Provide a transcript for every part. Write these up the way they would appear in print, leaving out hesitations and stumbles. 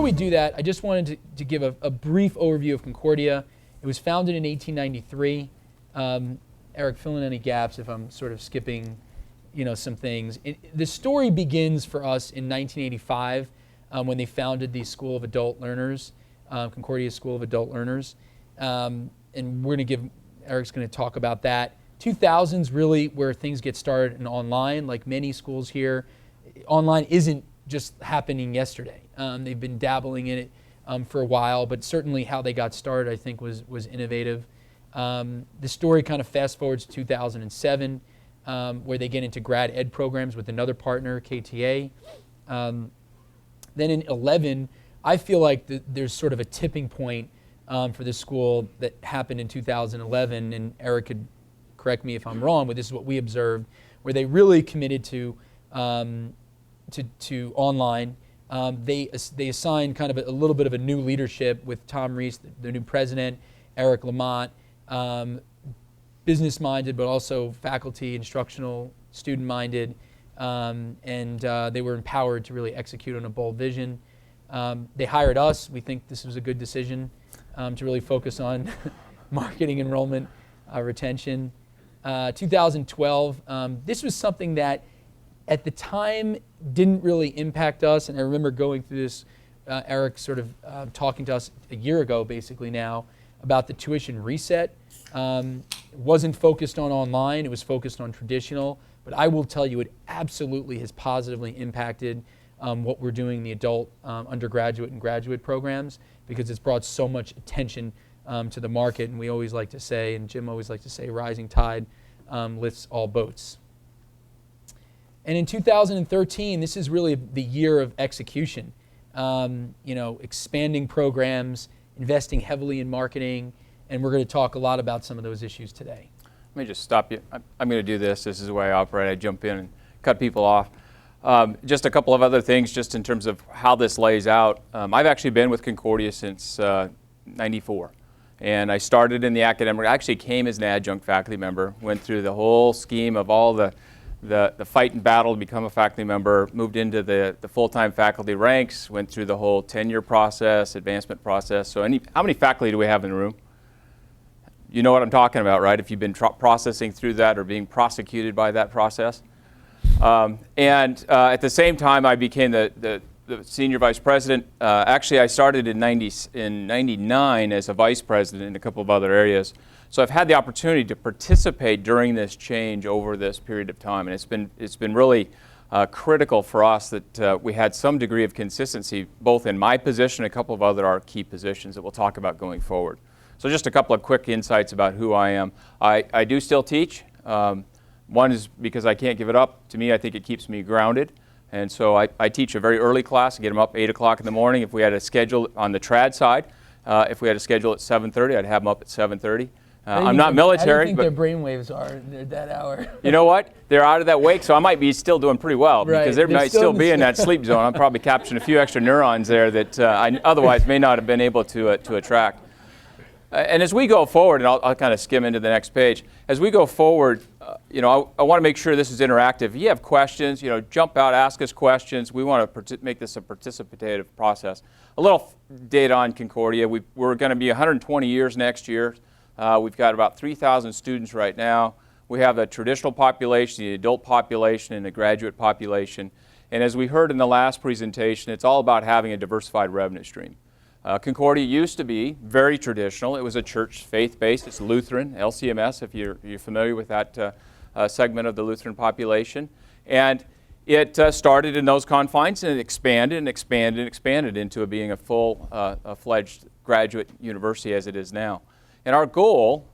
before we do that, I just wanted to give a brief overview of Concordia. It was founded in 1893. Eric, fill in any gaps if I'm sort of skipping, some things. The story begins for us in 1985 when they founded the School of Adult Learners, Concordia School of Adult Learners. And Eric's going to talk about that. 2000's really where things get started in online. Like many schools here, online isn't just happening yesterday. They've been dabbling in it for a while, but certainly how they got started, I think, was innovative. The story kind of fast forwards to 2007, where they get into grad ed programs with another partner, KTA. Then in 11, I feel like there's sort of a tipping point for this school that happened in 2011, and Eric could correct me if I'm wrong, but this is what we observed, where they really committed to online. They assigned kind of a little bit of a new leadership with Tom Rees, the new president, Eric LaMott, business-minded, but also faculty, instructional, student-minded, and they were empowered to really execute on a bold vision. They hired us. We think this was a good decision to really focus on marketing, enrollment, retention. 2012, this was something that at the time didn't really impact us, and I remember going through this, Eric sort of talking to us a year ago basically now about the tuition reset. It wasn't focused on online, it was focused on traditional, but I will tell you it absolutely has positively impacted what we're doing in the adult undergraduate and graduate programs, because it's brought so much attention to the market, and we always like to say, and Jim always likes to say, rising tide lifts all boats. And in 2013, this is really the year of execution. Expanding programs, investing heavily in marketing, and we're going to talk a lot about some of those issues today. Let me just stop you. I'm going to do this. This is the way I operate. I jump in and cut people off. Just a couple of other things just in terms of how this lays out. I've actually been with Concordia since 94. And I started in the academic, I actually came as an adjunct faculty member, went through the whole scheme of all the fight and battle to become a faculty member, moved into the full-time faculty ranks, went through the whole tenure process, advancement process. So how many faculty do we have in the room? You know what I'm talking about, right? If you've been processing through that or being prosecuted by that process. At the same time, I became the senior vice president. Actually, I started in 99 as a vice president in a couple of other areas. So I've had the opportunity to participate during this change over this period of time, and it's been really critical for us that we had some degree of consistency, both in my position and a couple of other our key positions that we'll talk about going forward. So just a couple of quick insights about who I am. I do still teach. One is because I can't give it up. To me, I think it keeps me grounded. And so I teach a very early class, get them up 8 o'clock in the morning. If we had a schedule on the trad side, if we had a schedule at 7:30, I'd have them up at 7:30. I'm not military. How do you think their brain waves are at that hour? You know what? They're out of that wake, so I might be still doing pretty well, because they might still be in that sleep zone. I'm probably capturing a few extra neurons there that I otherwise may not have been able to attract. And as we go forward, and I'll kind of skim into the next page, as we go forward, I want to make sure this is interactive. If you have questions, jump out, ask us questions. We want to make this a participative process. A little data on Concordia. We're going to be 120 years next year. We've got about 3,000 students right now. We have the traditional population, the adult population, and the graduate population. And as we heard in the last presentation, it's all about having a diversified revenue stream. Concordia used to be very traditional. It was a church, faith-based. It's Lutheran, LCMS, if you're familiar with that segment of the Lutheran population. And it started in those confines, and it expanded and expanded and expanded into being a full-fledged graduate university as it is now. And our goal,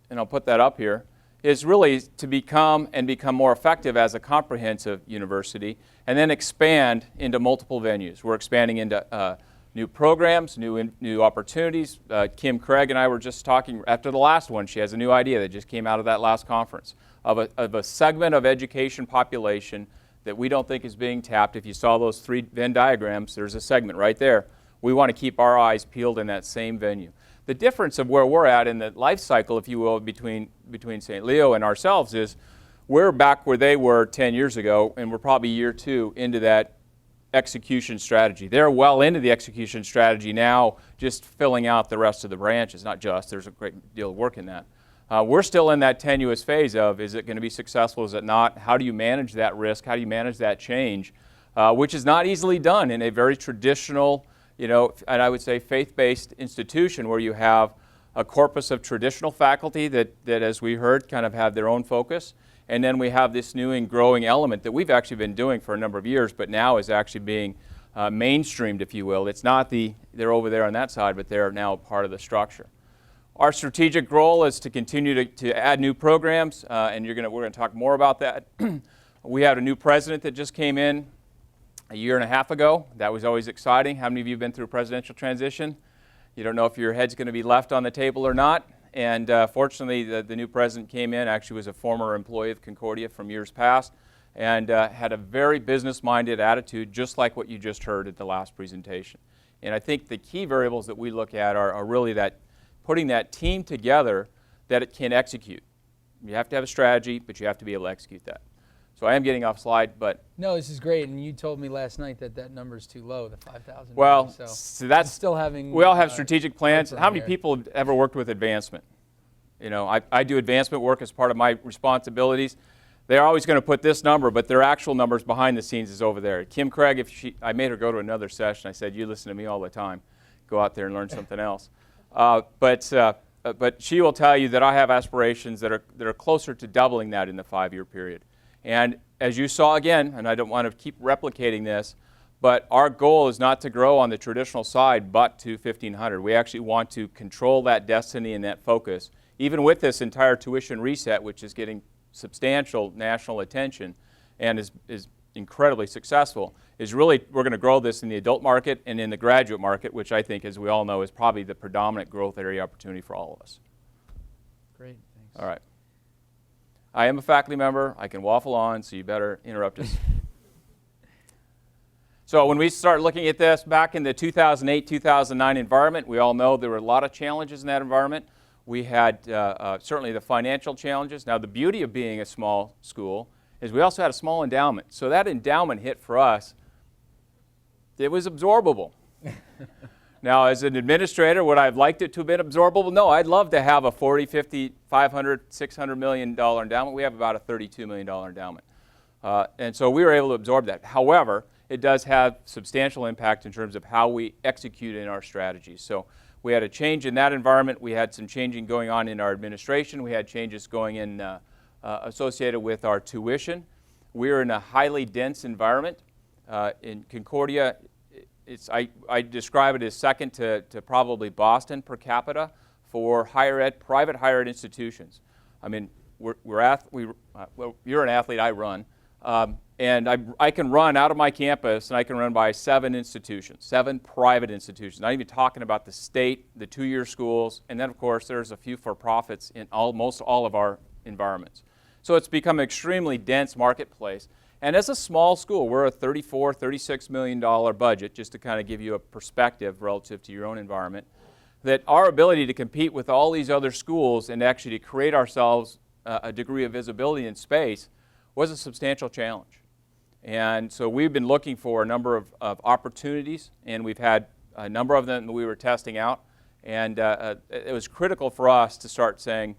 and I'll put that up here, is really to become more effective as a comprehensive university and then expand into multiple venues. We're expanding into new programs, new opportunities. Kim Craig and I were just talking after the last one. She has a new idea that just came out of that last conference of a segment of education population that we don't think is being tapped. If you saw those 3 Venn diagrams, there's a segment right there. We want to keep our eyes peeled in that same venue. The difference of where we're at in the life cycle, if you will, between St. Leo and ourselves is we're back where they were 10 years ago, and we're probably year 2 into that execution strategy. They're well into the execution strategy now, just filling out the rest of the branches. Not just, there's a great deal of work in that. We're still in that tenuous phase of, is it going to be successful, is it not? How do you manage that risk? How do you manage that change? Which is not easily done in a very traditional, and I would say faith-based institution where you have a corpus of traditional faculty that, as we heard, kind of have their own focus. And then we have this new and growing element that we've actually been doing for a number of years, but now is actually being mainstreamed, if you will. It's not they're over there on that side, but they're now part of the structure. Our strategic goal is to continue to add new programs, and we're going to talk more about that. We had a new president that just came in a year and a half ago. That was always exciting. How many of you have been through a presidential transition? You don't know if your head's going to be left on the table or not. And fortunately, the new president came in, actually was a former employee of Concordia from years past, and had a very business-minded attitude, just like what you just heard at the last presentation. And I think the key variables that we look at are really that putting that team together that it can execute. You have to have a strategy, but you have to be able to execute that. So I am getting off slide, but... No, this is great, and you told me last night that number is too low, the 5,000. Well, so that's... Still having... We all have strategic plans. How many people have ever worked with advancement? I do advancement work as part of my responsibilities. They're always going to put this number, but their actual numbers behind the scenes is over there. Kim Craig, I made her go to another session. I said, you listen to me all the time. Go out there and learn something else. But she will tell you that I have aspirations that are closer to doubling that in the 5-year period. And as you saw again, and I don't want to keep replicating this, but our goal is not to grow on the traditional side but to 1,500. We actually want to control that destiny and that focus. Even with this entire tuition reset, which is getting substantial national attention and is incredibly successful, is really we're going to grow this in the adult market and in the graduate market, which I think, as we all know, is probably the predominant growth area opportunity for all of us. Great, thanks. All right. I am a faculty member. I can waffle on, so you better interrupt us. So when we start looking at this back in the 2008-2009 environment, we all know there were a lot of challenges in that environment. We had certainly the financial challenges. Now, the beauty of being a small school is we also had a small endowment. So that endowment hit for us, it was absorbable. Now, as an administrator, would I have liked it to have been absorbable? No, I'd love to have a $40, $50, $500, $600 million endowment. We have about a $32 million endowment. And so we were able to absorb that. However, it does have substantial impact in terms of how we execute in our strategies. So we had a change in that environment. We had some changing going on in our administration. We had changes going in associated with our tuition. We're in a highly dense environment. In Concordia, I describe it as second to probably Boston per capita for higher ed, private higher ed institutions. I mean, well, you're an athlete, I run. And I can run out of my campus, and I can run by 7 institutions, 7 private institutions. Not even talking about the state, the 2-year schools, and then, of course, there's a few for-profits in most all of our environments. So it's become an extremely dense marketplace. And as a small school, we're a $34, $36 million budget, just to kind of give you a perspective relative to your own environment, that our ability to compete with all these other schools and actually to create ourselves a degree of visibility in space was a substantial challenge. And so we've been looking for a number of opportunities, and we've had a number of them that we were testing out. And it was critical for us to start saying,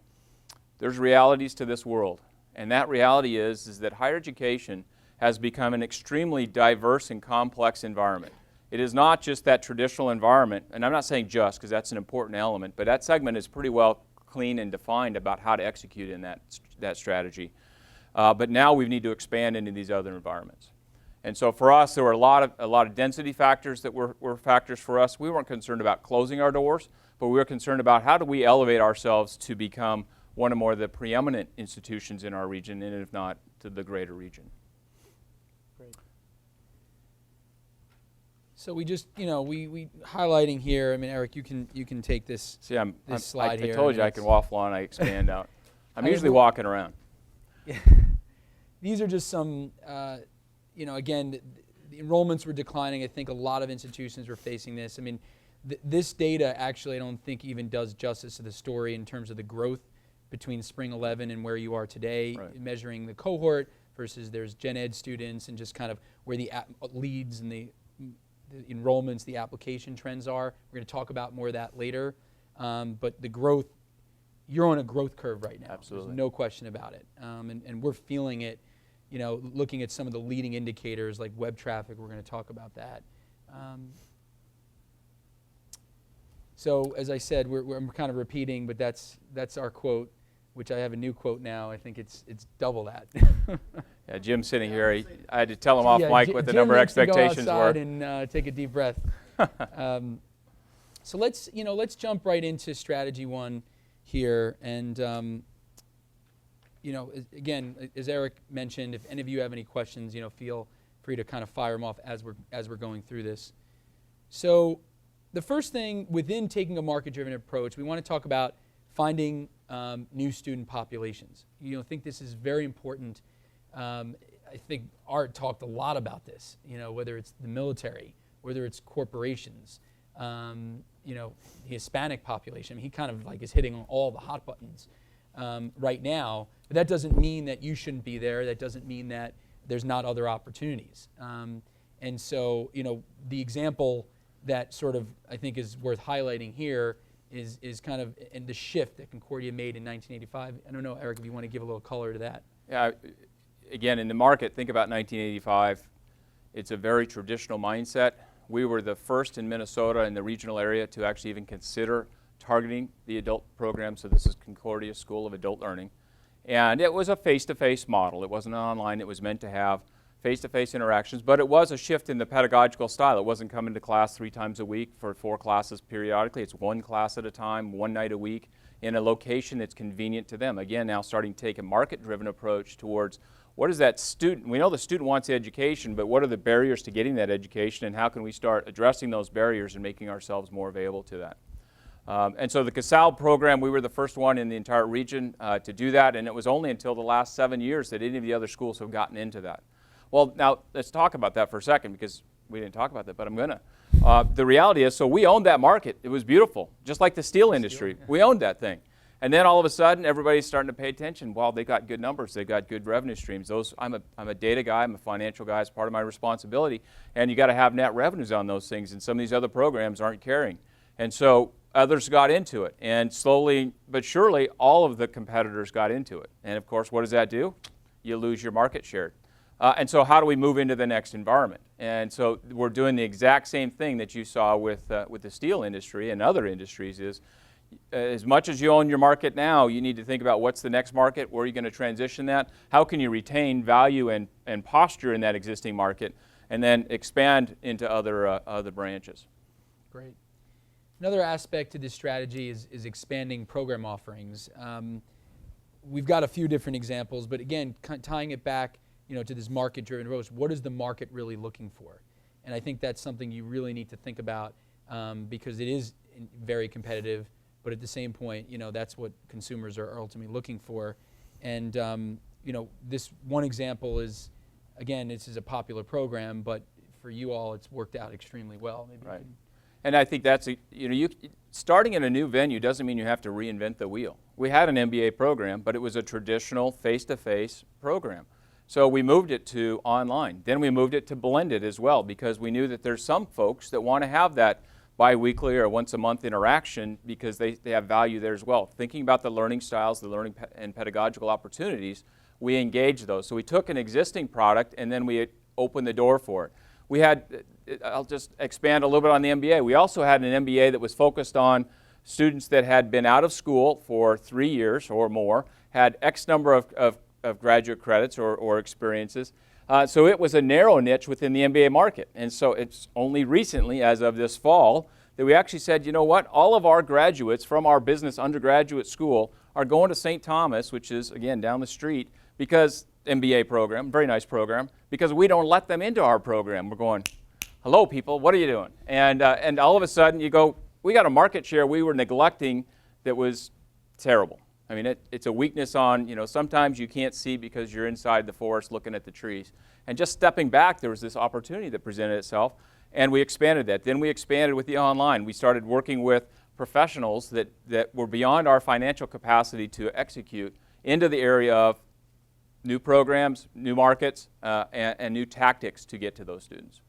there's realities to this world. And that reality is that higher education has become an extremely diverse and complex environment. It is not just that traditional environment, and I'm not saying just, because that's an important element, but that segment is pretty well clean and defined about how to execute in that strategy. But now we need to expand into these other environments. And so for us, there were a lot of density factors that were factors for us. We weren't concerned about closing our doors, but we were concerned about how do we elevate ourselves to become one of more of the preeminent institutions in our region, and if not, to the greater region. Great. So we just, we highlighting here. I mean, Eric, you can take this. See, this slide here. I told you I can waffle on. I expand out. I'm usually walking around. Yeah. These are just some, again, the enrollments were declining. I think a lot of institutions were facing this. I mean, this data actually I don't think even does justice to the story in terms of the growth between spring 11 and where you are today, right. Measuring the cohort versus there's gen ed students, and just kind of where the leads and the enrollments, the application trends are. We're going to talk about more of that later. But the growth, you're on a growth curve right now. Absolutely. There's no question about it. And we're feeling it, looking at some of the leading indicators like web traffic. We're going to talk about that. So as I said, I'm kind of repeating, but that's our quote, which I have a new quote now. I think it's double that. Yeah, Jim's sitting here. I had to tell him off mic what the number expectations go were. outside and take a deep breath. So let's jump right into strategy one here. And again, as Eric mentioned, if any of you have any questions, feel free to kind of fire them off as we're going through this. So the first thing within taking a market-driven approach, we want to talk about finding new student populations. I think this is very important. I think Art talked a lot about this, whether it's the military, whether it's corporations, the Hispanic population. He kind of like is hitting on all the hot buttons right now. But that doesn't mean that you shouldn't be there. That doesn't mean that there's not other opportunities. And so, the example that sort of I think is worth highlighting here is kind of in the shift that Concordia made in 1985. I don't know, Eric, if you want to give a little color to that. Yeah, again, in the market, think about 1985. It's a very traditional mindset. We were the first in Minnesota in the regional area to actually even consider targeting the adult program. So this is Concordia School of Adult Learning. And it was a face-to-face model. It wasn't online. It was meant to have face-to-face interactions, but it was a shift in the pedagogical style. It wasn't coming to class 3 times a week for 4 classes periodically. It's 1 class at a time, 1 night a week, in a location that's convenient to them. Again, now starting to take a market-driven approach towards what is that student, we know the student wants the education, but what are the barriers to getting that education, and how can we start addressing those barriers and making ourselves more available to that? And so the CASAL program, we were the first one in the entire region to do that, and it was only until the last 7 years that any of the other schools have gotten into that. Well, now let's talk about that for a second, because we didn't talk about that, but I'm going to. The reality is, so we owned that market. It was beautiful, just like the steel industry. We owned that thing. And then all of a sudden, everybody's starting to pay attention. Well, they got good numbers. They got good revenue streams. I'm a data guy. I'm a financial guy. It's part of my responsibility. And you got to have net revenues on those things. And some of these other programs aren't carrying. And so others got into it. And slowly but surely, all of the competitors got into it. And of course, what does that do? You lose your market share. And so how do we move into the next environment? And so we're doing the exact same thing that you saw with the steel industry and other industries is, as much as you own your market now, you need to think about what's the next market, where are you going to transition that, how can you retain value and posture in that existing market, and then expand into other branches. Great. Another aspect to this strategy is expanding program offerings. We've got a few different examples, but again, tying it back to this market-driven approach, what is the market really looking for? And I think that's something you really need to think about because it is very competitive, but at the same point, that's what consumers are ultimately looking for. And, this one example is, again, this is a popular program, but for you all, it's worked out extremely well. Maybe right. And I think that's, starting in a new venue doesn't mean you have to reinvent the wheel. We had an MBA program, but it was a traditional face-to-face program. So we moved it to online. Then we moved it to blended as well, because we knew that there's some folks that want to have that bi-weekly or once a month interaction because they have value there as well. Thinking about the learning styles, the learning and pedagogical opportunities, we engaged those. So we took an existing product and then we opened the door for it. We had, I'll just expand a little bit on the MBA. We also had an MBA that was focused on students that had been out of school for 3 years or more, had X number of graduate credits or experiences. So it was a narrow niche within the MBA market. And so it's only recently, as of this fall, that we actually said, you know what, all of our graduates from our business undergraduate school are going to St. Thomas, which is, again, down the street, because MBA program, very nice program, because we don't let them into our program. We're going, hello, people, what are you doing? And all of a sudden you go, we got a market share we were neglecting that was terrible. I mean, it's a weakness on, sometimes you can't see because you're inside the forest looking at the trees. And just stepping back, there was this opportunity that presented itself, and we expanded that. Then we expanded with the online. We started working with professionals that were beyond our financial capacity to execute into the area of new programs, new markets, and new tactics to get to those students.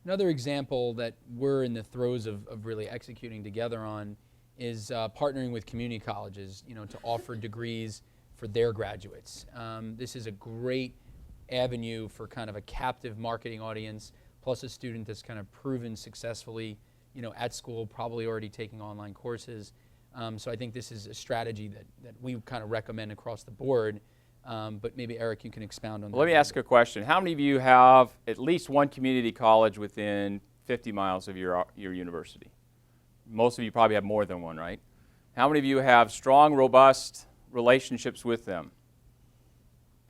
Another example that we're in the throes of really executing together on is partnering with community colleges, to offer degrees for their graduates. This is a great avenue for kind of a captive marketing audience, plus a student that's kind of proven successfully, at school, probably already taking online courses. So I think this is a strategy that we kind of recommend across the board. But maybe Eric, you can expound on that. Let me ask a question. How many of you have at least one community college within 50 miles of your university? Most of you probably have more than one, right? How many of you have strong, robust relationships with them?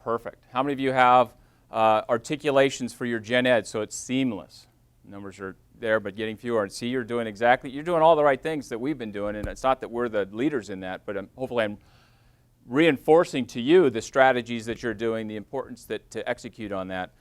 Perfect. How many of you have articulations for your gen ed so it's seamless? Numbers are there, but getting fewer. And see, you're doing all the right things that we've been doing, and it's not that we're the leaders in that, but hopefully I'm reinforcing to you the strategies that you're doing, the importance to execute on that.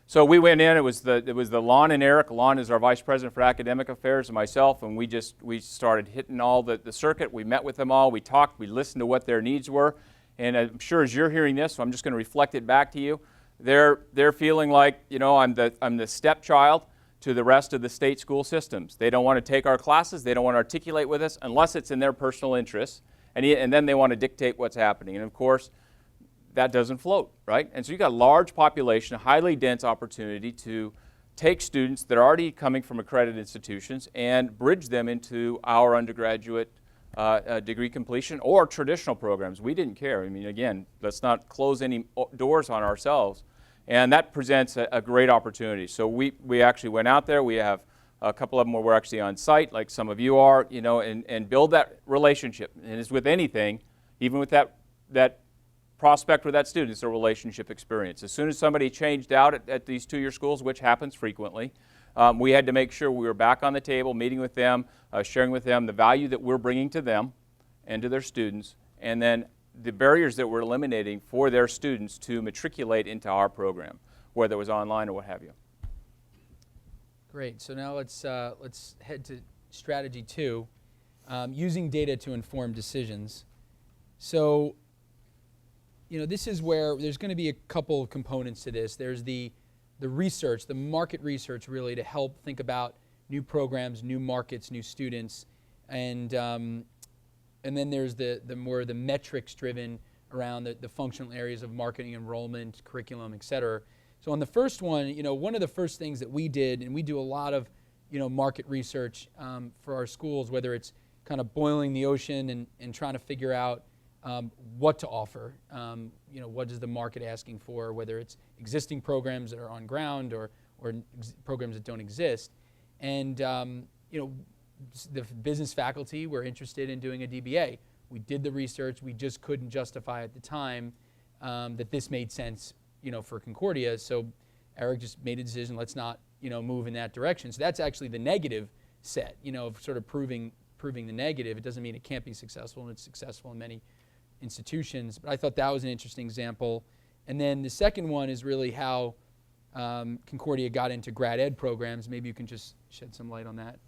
So we went in, it was the Lon and Eric. Lon is our Vice President for Academic Affairs, and myself, and we started hitting all the circuit. We met with them all, we talked, we listened to what their needs were, and I'm sure as you're hearing this, so I'm just going to reflect it back to you, they're feeling like, I'm the stepchild to the rest of the state school systems. They don't want to take our classes, they don't want to articulate with us unless it's in their personal interests, and then they want to dictate what's happening. And of course, that doesn't float, right? And so you've got a large population, a highly dense opportunity to take students that are already coming from accredited institutions and bridge them into our undergraduate degree completion or traditional programs. We didn't care. I mean, again, let's not close any doors on ourselves. And that presents a great opportunity. So we actually went out there. We have a couple of them where we're actually on site, like some of you are, and build that relationship. And as with anything, even with that prospect with that student, it's a relationship experience. As soon as somebody changed out at these two-year schools, which happens frequently, we had to make sure we were back on the table, meeting with them, sharing with them the value that we're bringing to them and to their students, and then the barriers that we're eliminating for their students to matriculate into our program, whether it was online or what have you. Great. So now let's head to strategy 2, using data to inform decisions. So, this is where there's going to be a couple of components to this. There's the research, the market research, really, to help think about new programs, new markets, new students, and then there's the more the metrics driven around the functional areas of marketing, enrollment, curriculum, et cetera. So on the first one, one of the first things that we did, and we do a lot of, market research for our schools, whether it's kind of boiling the ocean and trying to figure out what to offer. What is the market asking for, whether it's existing programs that are on ground or programs that don't exist. And, the business faculty were interested in doing a DBA. We did the research. We just couldn't justify at the time that this made sense, for Concordia. So Eric just made a decision, let's not, move in that direction. So that's actually the negative set, of sort of proving the negative. It doesn't mean it can't be successful, and it's successful in many institutions. But I thought that was an interesting example. And then the second one is really how Concordia got into grad ed programs. Maybe you can just shed some light on that.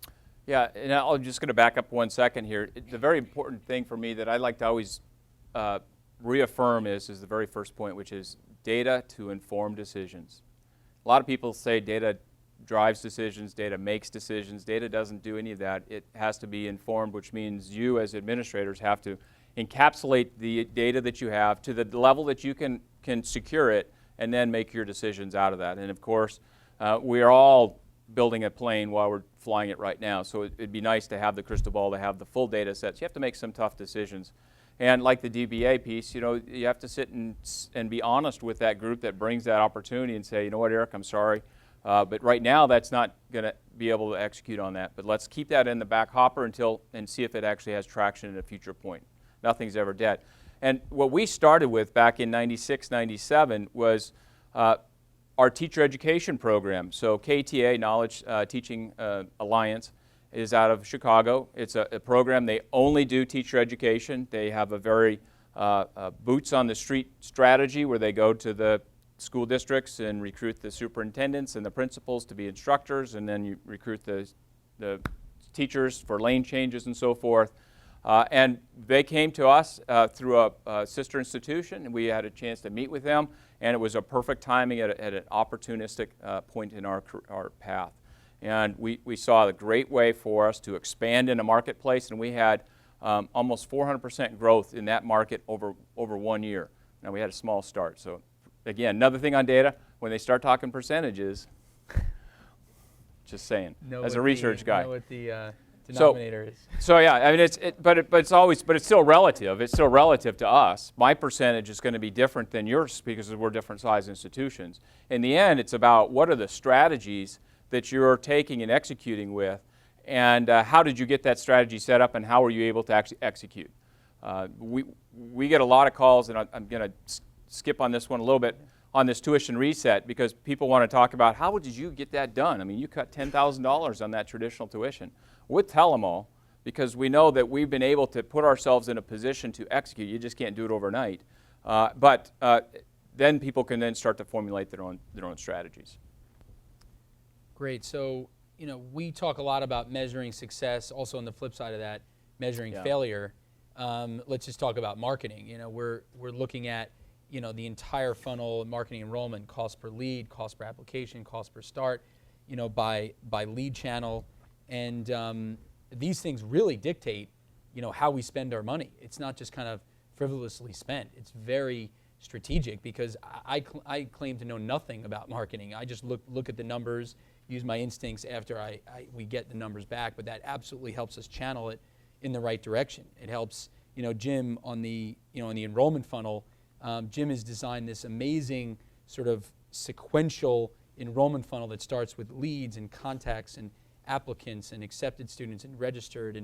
Yeah, and I'm just going to back up 1 second here. The very important thing for me that I like to always reaffirm is the very first point, which is data to inform decisions. A lot of people say data drives decisions, data makes decisions. Data doesn't do any of that. It has to be informed, which means you as administrators have to encapsulate the data that you have to the level that you can secure it and then make your decisions out of that. And of course, we are all building a plane while we're flying it right now, so it'd be nice to have the crystal ball, to have the full data sets. You have to make some tough decisions. And like the DBA piece, you have to sit and be honest with that group that brings that opportunity and say, what, Eric, I'm sorry, but right now that's not going to be able to execute on that. But let's keep that in the back hopper and see if it actually has traction at a future point. Nothing's ever dead. And what we started with back in 96, 97 was our teacher education program. So KTA, Knowledge Teaching Alliance, is out of Chicago. It's a program, they only do teacher education. They have a very boots on the street strategy where they go to the school districts and recruit the superintendents and the principals to be instructors, and then you recruit the teachers for lane changes and so forth. And they came to us through a sister institution, and we had a chance to meet with them, and it was a perfect timing at an opportunistic point in our path. And we saw a great way for us to expand in a marketplace, and we had almost 400% growth in that market over 1 year. Now, we had a small start. So, again, another thing on data, when they start talking percentages, just saying, as a research guy. Know what the denominator is. So yeah, I mean, but it's still relative. It's still relative to us. My percentage is going to be different than yours because we're different size institutions. In the end, it's about what are the strategies that you're taking and executing with, and how did you get that strategy set up, and how were you able to actually execute? We get a lot of calls, and I'm going to skip on this one a little bit, on this tuition reset, because people want to talk about how did you get that done? I mean, you cut $10,000 on that traditional tuition. We'll tell them all, because we know that we've been able to put ourselves in a position to execute. You just can't do it overnight. But then people can then start to formulate their own strategies. Great. So, we talk a lot about measuring success. Also, on the flip side of that, measuring failure. Let's just talk about marketing. We're looking at the entire funnel, marketing enrollment, cost per lead, cost per application, cost per start, by lead channel. And these things really dictate, how we spend our money. It's not just kind of frivolously spent. It's very strategic, because I claim to know nothing about marketing. I just look at the numbers, use my instincts after we get the numbers back, but that absolutely helps us channel it in the right direction. It helps, Jim on the enrollment funnel. Jim has designed this amazing sort of sequential enrollment funnel that starts with leads and contacts and applicants and accepted students and registered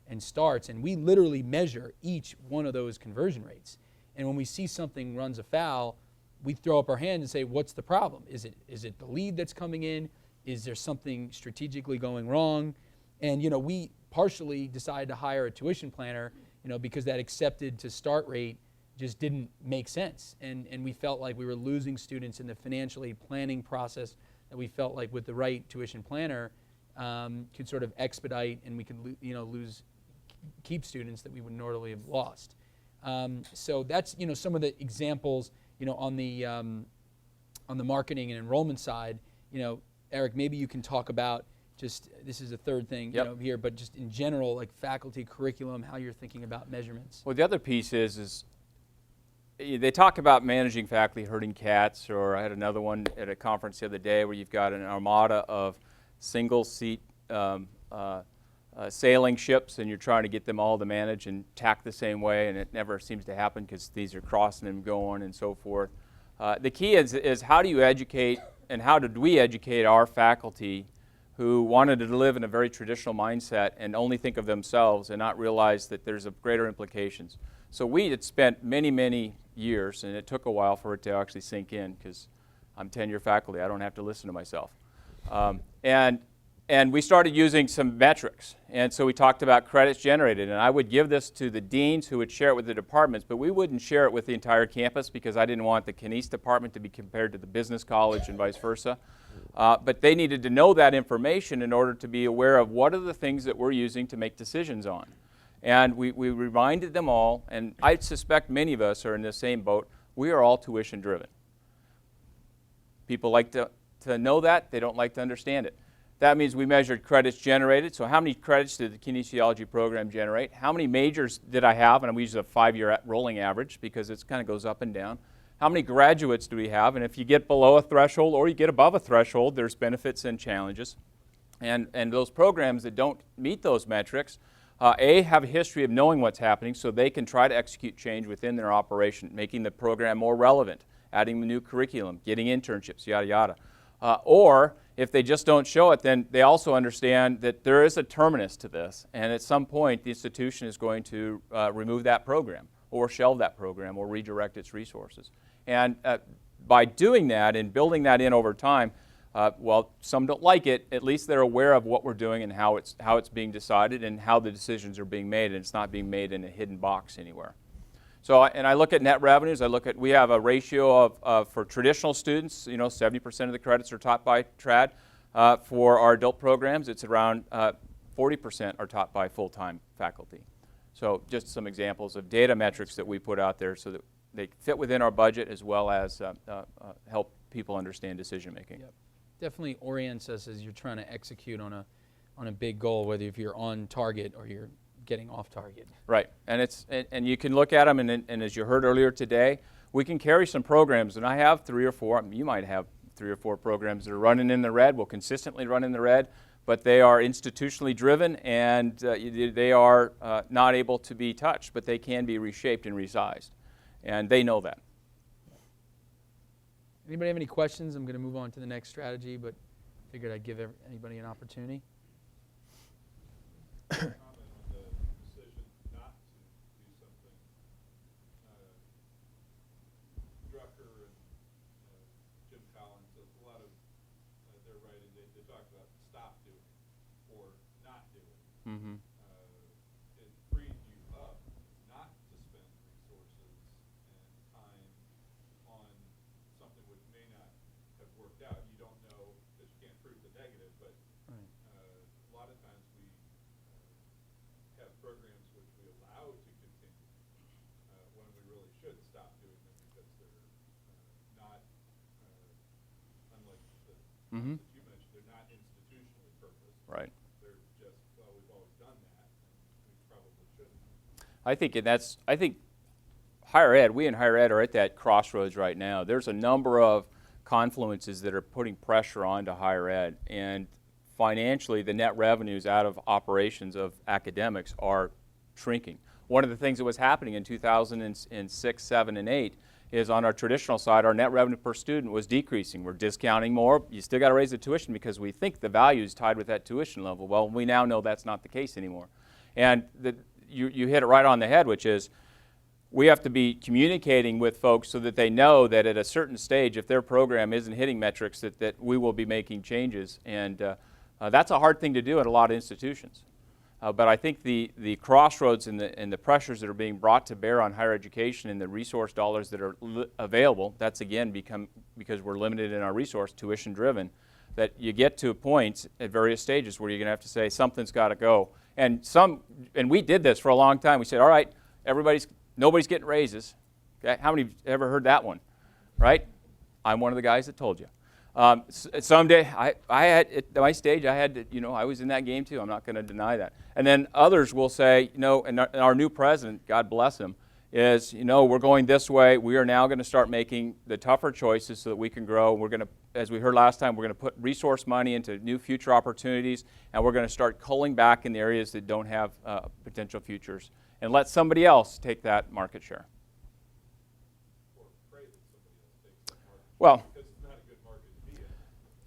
and starts. And we literally measure each one of those conversion rates. And when we see something runs afoul, we throw up our hand and say, what's the problem? Is it the lead that's coming in? Is there something strategically going wrong? And we partially decided to hire a tuition planner, because that accepted to start rate just didn't make sense. And we felt like we were losing students in the financial aid planning process that we felt like with the right tuition planner could sort of expedite, and we could keep students that we would normally have lost. So that's some of the examples on the marketing and enrollment side. Eric, maybe you can talk about just, this is the third thing here, but just in general, like faculty curriculum, how you're thinking about measurements. Well, the other piece is they talk about managing faculty herding cats, or I had another one at a conference the other day where you've got an armada of single seat sailing ships, and you're trying to get them all to manage and tack the same way, and it never seems to happen because these are crossing and going and so forth. The key is how do you educate, and how did we educate our faculty who wanted to live in a very traditional mindset and only think of themselves and not realize that there's a greater implications. So we had spent many, many years, and it took a while for it to actually sink in, because I'm tenure faculty. I don't have to listen to myself. And we started using some metrics. And so we talked about credits generated. And I would give this to the deans who would share it with the departments, but we wouldn't share it with the entire campus, because I didn't want the Kines department to be compared to the business college and vice versa. But they needed to know that information in order to be aware of what are the things that we're using to make decisions on. And we reminded them all, and I suspect many of us are in the same boat, we are all tuition driven. People like to know that, they don't like to understand it. That means we measured credits generated. So how many credits did the kinesiology program generate? How many majors did I have? And we use a 5-year rolling average, because it kind of goes up and down. How many graduates do we have? And if you get below a threshold or you get above a threshold, there's benefits and challenges. And those programs that don't meet those metrics, have a history of knowing what's happening, so they can try to execute change within their operation, making the program more relevant, adding the new curriculum, getting internships, yada, yada. Or if they just don't show it, then they also understand that there is a terminus to this, and at some point the institution is going to remove that program, or shelve that program, or redirect its resources. And by doing that and building that in over time, well, some don't like it, at least they're aware of what we're doing and how it's being decided and how the decisions are being made, and it's not being made in a hidden box anywhere. So, and I look at net revenues. We have a ratio of for traditional students, 70% of the credits are taught by trad. For our adult programs, it's around 40% are taught by full-time faculty. So just some examples of data metrics that we put out there so that they fit within our budget as well as help people understand decision making. Yep. Definitely orients us as you're trying to execute on a big goal, whether if you're on target or you're getting off target. Right, and you can look at them, and as you heard earlier today, we can carry some programs, and I have 3 or 4. You might have 3 or 4 programs that are running in the red, will consistently run in the red, but they are institutionally driven, and they are not able to be touched, but they can be reshaped and resized, and they know that. Anybody have any questions? I'm going to move on to the next strategy, but figured I'd give anybody an opportunity. Mm-hmm. It freed you up not to spend resources and time on something which may not have worked out. You don't know because you can't prove the negative, but right. A lot of times we have programs which we allow to continue when we really should stop doing them because they're not, unlike the Mm-hmm. that you mentioned, they're not institutionally purposed. Right. I think higher ed, we in higher ed are at that crossroads right now. There's a number of confluences that are putting pressure onto higher ed, and financially the net revenues out of operations of academics are shrinking. One of the things that was happening in 2006, 7, and 8 is on our traditional side, our net revenue per student was decreasing. We're discounting more. You still got to raise the tuition because we think the value is tied with that tuition level. Well, we now know that's not the case anymore. And you hit it right on the head, which is we have to be communicating with folks so that they know that at a certain stage, if their program isn't hitting metrics, that we will be making changes. And that's a hard thing to do at a lot of institutions. But I think the crossroads and the pressures that are being brought to bear on higher education and the resource dollars that are available, that's again because we're limited in our resource, tuition driven, that you get to points at various stages where you're going to have to say something's got to go. And we did this for a long time. We said, all right, nobody's getting raises. Okay? How many have ever heard that one? Right? I'm one of the guys that told you. Someday, I had at my stage, I had to, I was in that game too. I'm not going to deny that. And then others will say, and our new president, God bless him, is, we're going this way. We are now going to start making the tougher choices so that we can grow. We're going to, as we heard last time, we're going to put resource money into new future opportunities, and we're going to start culling back in the areas that don't have potential futures and let somebody else take that market share. Or pray that somebody else takes that market share, well, because it's not a good market to be in.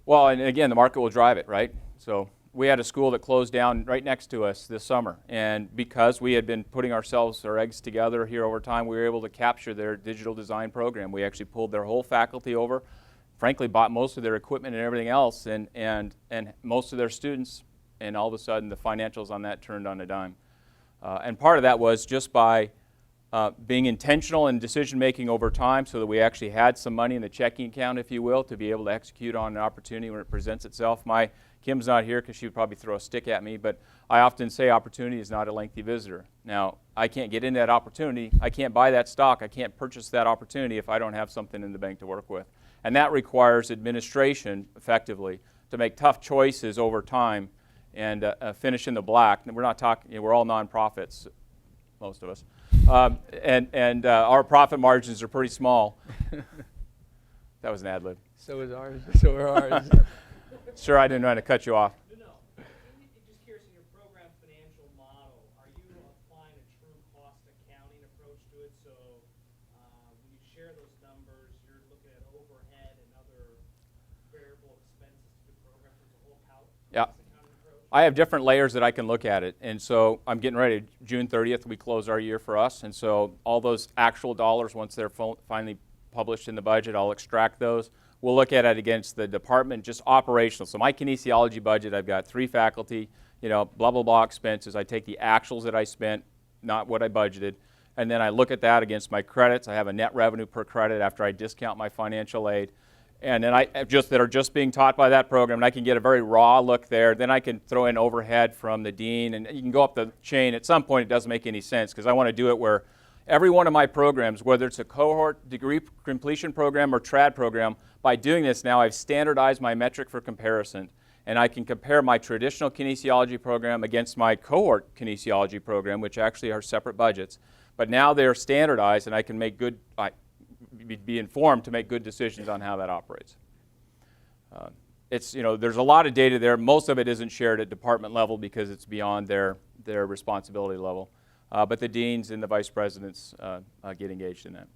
Well, and again, the market will drive it, right? So we had a school that closed down right next to us this summer, and because we had been putting our eggs together here over time, we were able to capture their digital design program. We actually pulled their whole faculty over, frankly bought most of their equipment and everything else, and most of their students, and all of a sudden the financials on that turned on a dime. And part of that was just by being intentional in decision making over time so that we actually had some money in the checking account, if you will, to be able to execute on an opportunity when it presents itself. Kim's not here because she would probably throw a stick at me, but I often say opportunity is not a lengthy visitor. Now, I can't get into that opportunity. I can't buy that stock. I can't purchase that opportunity if I don't have something in the bank to work with. And that requires administration, effectively, to make tough choices over time and finish in the black. And we're not talking, we're all nonprofits, most of us. And our profit margins are pretty small. That was an ad lib. So is ours. So are ours. Sure, I didn't want to cut you off. No. Just curious, in your program financial model, are you applying a true cost accounting approach to it? So when you share those numbers, you're looking at overhead and other variable expenses to the program as a whole cost accounting approach? I have different layers that I can look at it. And so I'm getting ready. June 30th, we close our year for us. And so all those actual dollars, once they're finally published in the budget, I'll extract those. We'll look at it against the department, just operational. So my kinesiology budget, I've got 3 faculty, blah, blah, blah expenses. I take the actuals that I spent, not what I budgeted. And then I look at that against my credits. I have a net revenue per credit after I discount my financial aid. and then that are just being taught by that program, and I can get a very raw look there. Then I can throw in overhead from the dean, and you can go up the chain. At some point, it doesn't make any sense because I want to do it where every one of my programs, whether it's a cohort degree completion program or trad program, by doing this now, I've standardized my metric for comparison, and I can compare my traditional kinesiology program against my cohort kinesiology program, which actually are separate budgets. But now they're standardized, and I can make be informed to make good decisions on how that operates. There's a lot of data there. Most of it isn't shared at department level because it's beyond their responsibility level. But the deans and the vice presidents get engaged in that.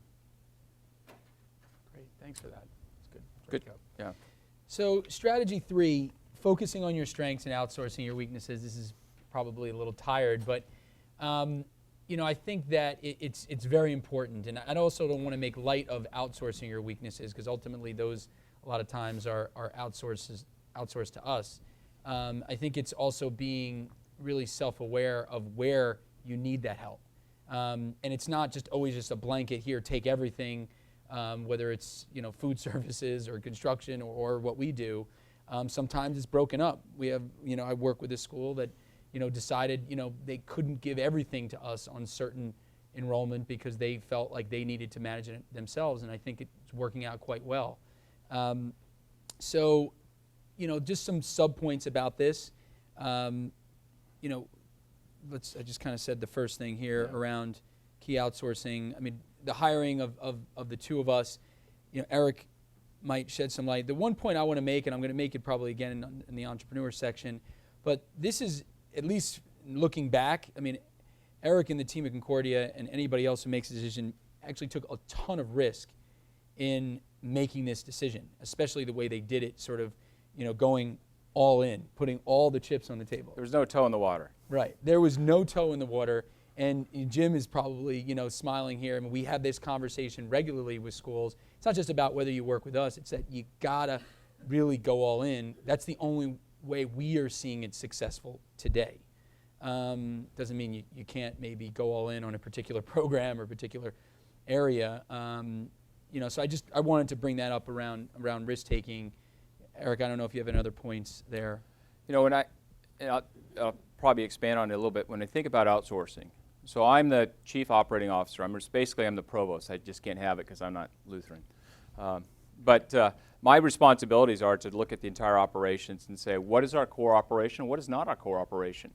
Great, thanks for that. That's good. Good. Yeah. So strategy 3, focusing on your strengths and outsourcing your weaknesses. This is probably a little tired, but I think that it's very important. And I also don't want to make light of outsourcing your weaknesses because ultimately those a lot of times are outsourced to us. I think it's also being really self-aware of where you need that help. And it's not just always just a blanket here, take everything, whether it's food services or construction or what we do. Sometimes it's broken up. We have, I work with a school that, decided, they couldn't give everything to us on certain enrollment because they felt like they needed to manage it themselves, and I think it's working out quite well. So, just some sub-points about this. I just kind of said the first thing here around key outsourcing. I mean, the hiring of the two of us, Eric might shed some light. The one point I want to make, and I'm going to make it probably again in the entrepreneur section, but this is, at least looking back, I mean, Eric and the team at Concordia and anybody else who makes a decision actually took a ton of risk in making this decision, especially the way they did it, sort of, going all in, putting all the chips on the table. There was no toe in the water. Right. There was no toe in the water. And Jim is probably, smiling here. I mean, we have this conversation regularly with schools. It's not just about whether you work with us. It's that you gotta really go all in. That's the only way we are seeing it successful today. Doesn't mean you can't maybe go all in on a particular program or particular area. So I wanted to bring that up around risk taking. Eric, I don't know if you have any other points there. When I'll probably expand on it a little bit. When I think about outsourcing, so I'm the chief operating officer. I'm the provost. I just can't have it because I'm not Lutheran. But my responsibilities are to look at the entire operations and say, what is our core operation? What is not our core operation?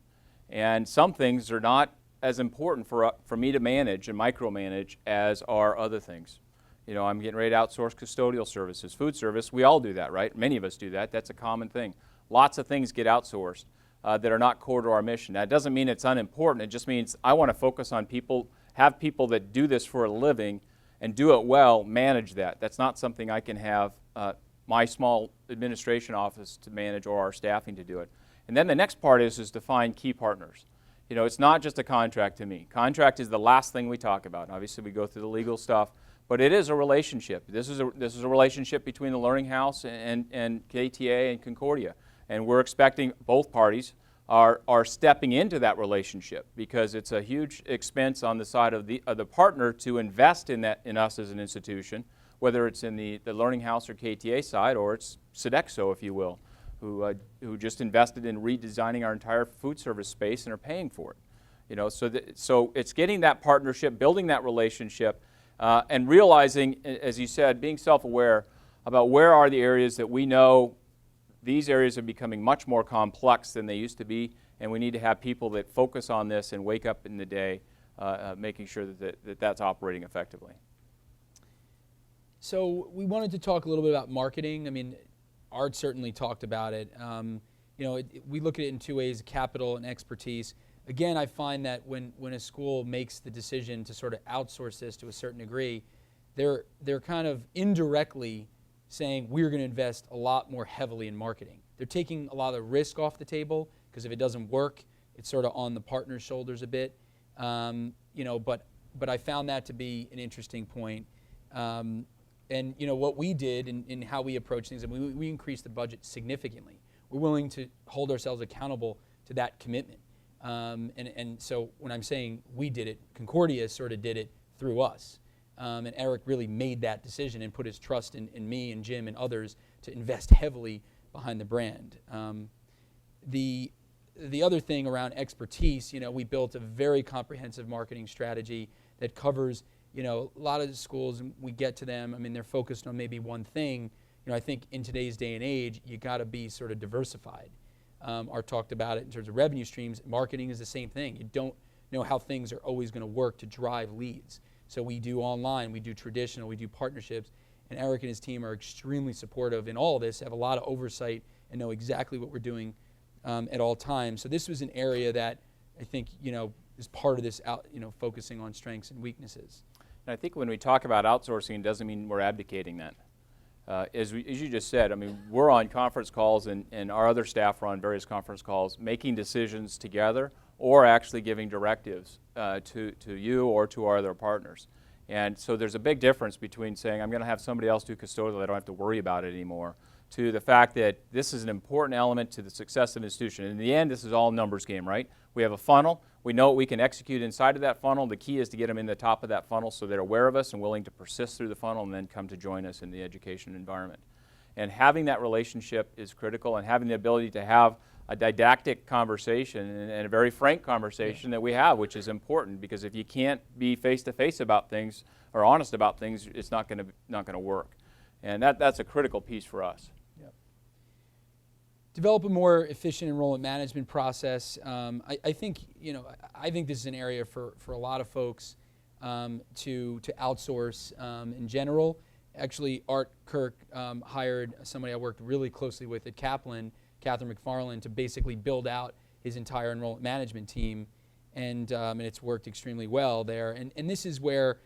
And some things are not as important for me to manage and micromanage as are other things. I'm getting ready to outsource custodial services, food service. We all do that, right? Many of us do that. That's a common thing. Lots of things get outsourced that are not core to our mission. That doesn't mean it's unimportant. It just means I want to focus on have people that do this for a living and do it well, manage that. That's not something I can have my small administration office to manage or our staffing to do it. And then the next part is to find key partners. It's not just a contract to me. Contract is the last thing we talk about. Obviously, we go through the legal stuff, but it is a relationship. This is a relationship between the Learning House and KTA and Concordia. And we're expecting both parties are stepping into that relationship because it's a huge expense on the side of the partner to invest in us as an institution, whether it's in the Learning House or KTA side, or it's Sodexo, if you will, who just invested in redesigning our entire food service space and are paying for it. So it's getting that partnership, building that relationship, and realizing, as you said, being self-aware about where are the areas that we know these areas are becoming much more complex than they used to be, and we need to have people that focus on this and wake up in the day making sure that's operating effectively. So we wanted to talk a little bit about marketing. I mean, Art certainly talked about it. We look at it in two ways, capital and expertise. Again, I find that when a school makes the decision to sort of outsource this to a certain degree, they're kind of indirectly saying we're going to invest a lot more heavily in marketing. They're taking a lot of the risk off the table because if it doesn't work, it's sort of on the partner's shoulders a bit. But I found that to be an interesting point. And what we did in how we approach things, and we increased the budget significantly. We're willing to hold ourselves accountable to that commitment. And so when I'm saying we did it, Concordia sort of did it through us. And Eric really made that decision and put his trust in me and Jim and others to invest heavily behind the brand. The other thing around expertise, we built a very comprehensive marketing strategy that covers, a lot of the schools, we get to them, they're focused on maybe one thing. I think in today's day and age, you got to be sort of diversified. Art talked about it in terms of revenue streams. Marketing is the same thing. You don't know how things are always going to work to drive leads. So we do online, we do traditional, we do partnerships, and Eric and his team are extremely supportive in all of this, have a lot of oversight, and know exactly what we're doing at all times. So this was an area that I think, is part of this focusing on strengths and weaknesses. And I think when we talk about outsourcing, it doesn't mean we're abdicating that. As you just said, we're on conference calls, and our other staff are on various conference calls, making decisions together or actually giving directives to you or to our other partners. And so there's a big difference between saying, I'm going to have somebody else do custodial, I don't have to worry about it anymore, to the fact that this is an important element to the success of an institution. In the end, this is all numbers game, right? We have a funnel. We know what we can execute inside of that funnel. The key is to get them in the top of that funnel so they're aware of us and willing to persist through the funnel and then come to join us in the education environment. And having that relationship is critical, and having the ability to have a didactic conversation and a very frank conversation that we have, which is important, because if you can't be face-to-face about things or honest about things, it's not going to work. And that's a critical piece for us. Develop a more efficient enrollment management process. I think this is an area for a lot of folks to outsource in general. Actually, Art Kirk hired somebody I worked really closely with at Kaplan, Catherine McFarland, to basically build out his entire enrollment management team, and it's worked extremely well there. And this is where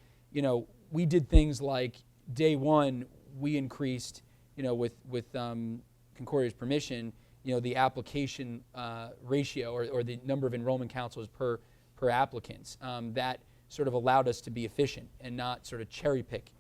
we did things like day one we increased with Concordia's permission, the application ratio or the number of enrollment counselors per applicants. That sort of allowed us to be efficient and not sort of cherry pick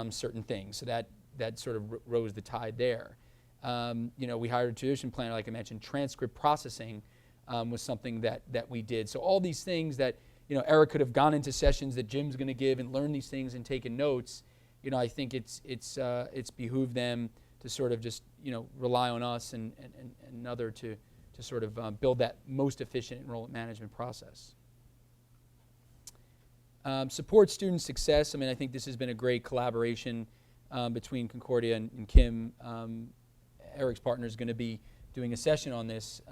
certain things. So that sort of rose the tide there. We hired a tuition planner, like I mentioned. Transcript processing was something that we did. So all these things that Eric could have gone into sessions that Jim's going to give and learned these things and taken notes. I think it's behooved them to sort of just rely on us and another to sort of build that most efficient enrollment management process. Support student success. I think this has been a great collaboration between Concordia and Kim. Eric's partner is going to be doing a session on this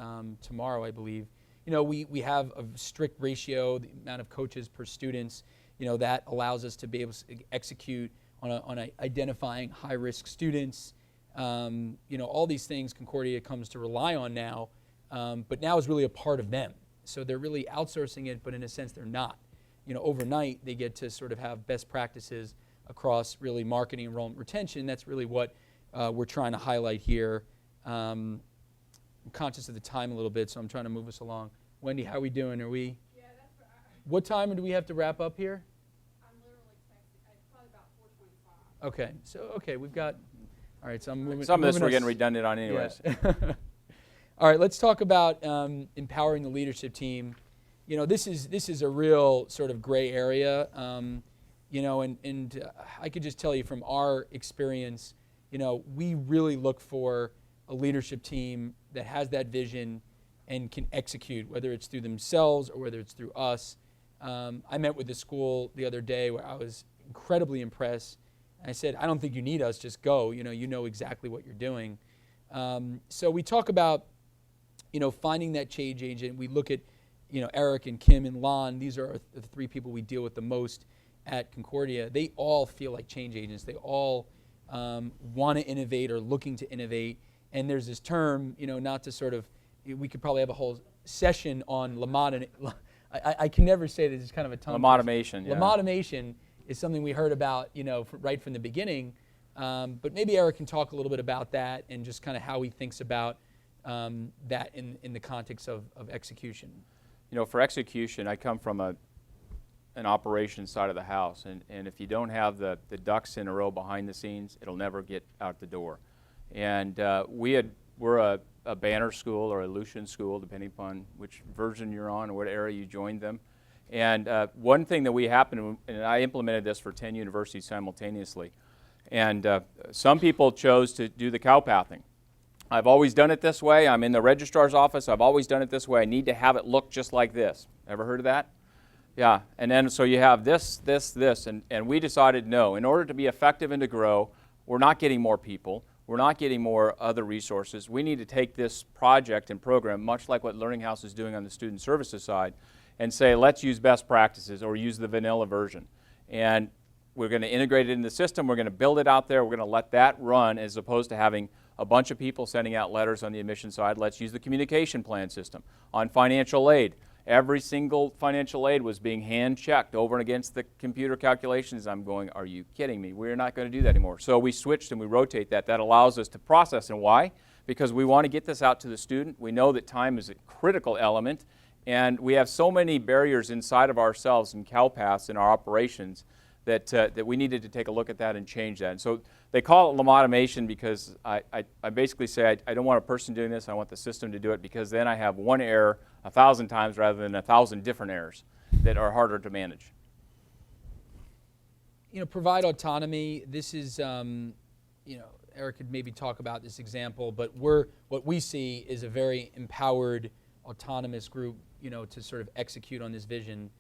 tomorrow, I believe. We have a strict ratio, the amount of coaches per students. That allows us to be able to execute on identifying high-risk students. All these things Concordia comes to rely on now, but now is really a part of them. So they're really outsourcing it, but in a sense they're not. Overnight they get to sort of have best practices across really marketing, enrollment, retention. That's really what we're trying to highlight here. I'm conscious of the time a little bit, so I'm trying to move us along. Wendy, how are we doing? Are we? Yeah, that's right. What time do we have to wrap up here? I'm literally texting. It's probably about 4:25. Okay, so we've got. All right, so I'm moving. Some of this we're getting redundant on anyways. Yeah. All right, let's talk about empowering the leadership team. This is a real sort of gray area. And I could just tell you from our experience, we really look for a leadership team that has that vision and can execute, whether it's through themselves or whether it's through us. I met with the school the other day where I was incredibly impressed. I said, I don't think you need us, just go. You know exactly what you're doing. So we talk about, finding that change agent. We look at, Eric and Kim and Lon. These are the three people we deal with the most at Concordia. They all feel like change agents. They all want to innovate or looking to innovate. And there's this term, not to sort of, we could probably have a whole session on LaMott. I can never say this, it's kind of a tongue. LaMottomation, yeah. LaMottomation is something we heard about, right from the beginning. But maybe Eric can talk a little bit about that and just kind of how he thinks about that in the context of execution. For execution, I come from an operations side of the house, and if you don't have the ducks in a row behind the scenes, it'll never get out the door. And we're a banner school or a Lucian school, depending upon which version you're on or what area you joined them. And one thing that we happened, and I implemented this for 10 universities simultaneously, and some people chose to do the cow pathing. I've always done it this way. I'm in the registrar's office. I've always done it this way. I need to have it look just like this. Ever heard of that? Yeah, and then so you have this, this, this, and we decided no. In order to be effective and to grow, we're not getting more people. We're not getting more other resources. We need to take this project and program, much like what Learning House is doing on the student services side, and say, let's use best practices or use the vanilla version. And we're going to integrate it in the system. We're going to build it out there. We're going to let that run as opposed to having a bunch of people sending out letters on the admission side. Let's use the communication plan system. On financial aid, every single financial aid was being hand-checked over and against the computer calculations. I'm going, are you kidding me? We're not going to do that anymore. So we switched and we rotate that. That allows us to process. And why? Because we want to get this out to the student. We know that time is a critical element. And we have so many barriers inside of ourselves and cow paths in our operations that we needed to take a look at that and change that. And so they call it LaMottomation because I basically say I don't want a person doing this. I want the system to do it because then I have one error 1,000 times rather than 1,000 different errors that are harder to manage. You know, provide autonomy. This is, you know, Eric could maybe talk about this example, but what we see is a very empowered, autonomous group, you know, to sort of execute on this vision.